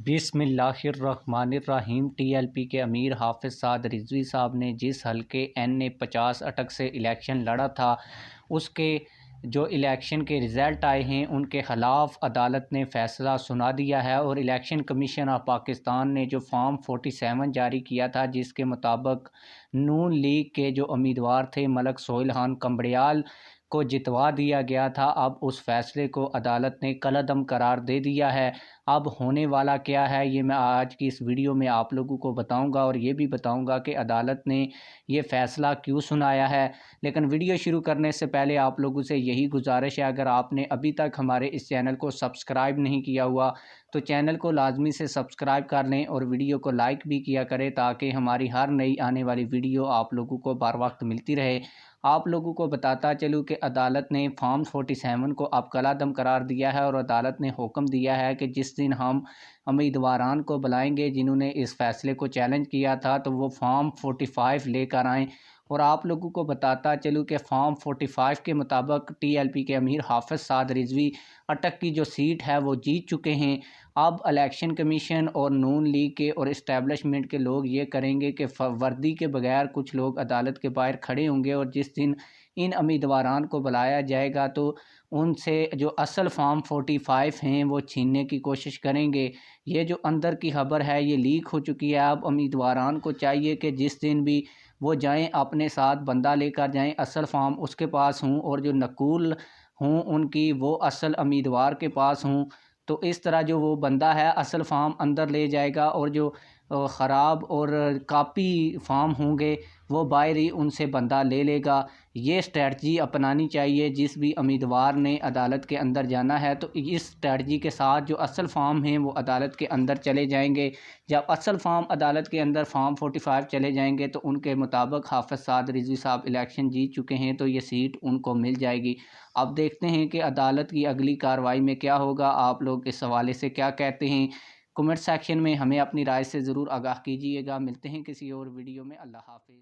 बिस्मिल्लाहिर्रहमानिर्रहीम। टीएलपी के अमीर हाफिज़ साद रिजवी साहब ने जिस हल्के NA-50 अटक से इलेक्शन लड़ा था, उसके जो इलेक्शन के रिज़ल्ट आए हैं उनके ख़िलाफ़ अदालत ने फ़ैसला सुना दिया है। और इलेक्शन कमीशन ऑफ पाकिस्तान ने जो फॉर्म 47 जारी किया था, जिसके मुताबिक नून लीग के जो उम्मीदवार थे मलक सोहेल खान कंबड़ियाल को जितवा दिया गया था, अब उस फ़ैसले को अदालत ने कलअदम करार दे दिया है। अब होने वाला क्या है, ये मैं आज की इस वीडियो में आप लोगों को बताऊंगा और ये भी बताऊंगा कि अदालत ने ये फ़ैसला क्यों सुनाया है। लेकिन वीडियो शुरू करने से पहले आप लोगों से यही गुजारिश है, अगर आपने अभी तक हमारे इस चैनल को सब्सक्राइब नहीं किया हुआ तो चैनल को लाजमी से सब्सक्राइब कर लें और वीडियो को लाइक भी किया करें, ताकि हमारी हर नई आने वाली वीडियो आप लोगों को बर वक्त मिलती रहे। आप लोगों को बताता चलूँ कि अदालत ने फॉर्म 47 को अब कलअदम करार दिया है और अदालत ने हुक्म दिया है कि जिस दिन हम उम्मीदवारान को बुलाएंगे जिन्होंने इस फैसले को चैलेंज किया था, तो वो फॉर्म 45 लेकर आएँ। और आप लोगों को बताता चलूँ कि फॉर्म 45 के मुताबिक टीएलपी के अमीर हाफिज़ साद रिजवी अटक की जो सीट है वो जीत चुके हैं। अब इलेक्शन कमीशन और नून लीग के और इस्टेब्लिशमेंट के लोग ये करेंगे कि वर्दी के बगैर कुछ लोग अदालत के बाहर खड़े होंगे और जिस दिन इन उम्मीदवारान को बुलाया जाएगा तो उनसे जो असल फॉर्म 45 हैं वो छीनने की कोशिश करेंगे। ये जो अंदर की खबर है ये लीक हो चुकी है। अब उम्मीदवारान को चाहिए कि जिस दिन भी वो जाएं अपने साथ बंदा लेकर जाएं, असल फॉर्म उसके पास हूँ और जो नकूल हूँ उनकी वो असल उम्मीदवार के पास हूँ। तो इस तरह जो वो बंदा है असल फॉर्म अंदर ले जाएगा और जो ख़राब और कापी फॉर्म होंगे वो बाहर ही उनसे बंदा ले लेगा। ये स्ट्रेटजी अपनानी चाहिए जिस भी उम्मीदवार ने अदालत के अंदर जाना है। तो इस स्ट्रेटजी के साथ जो असल फॉर्म हैं वो अदालत के अंदर चले जाएंगे। जब असल फॉर्म अदालत के अंदर फॉर्म 45 चले जाएंगे तो उनके मुताबिक हाफिज़ साद रिजवी साहब इलेक्शन जीत चुके हैं, तो ये सीट उनको मिल जाएगी। अब देखते हैं कि अदालत की अगली कार्रवाई में क्या होगा। आप लोग इस हवाले से क्या कहते हैं, कमेंट सेक्शन में हमें अपनी राय से ज़रूर आगाह कीजिएगा। मिलते हैं किसी और वीडियो में। अल्लाह हाफिज़।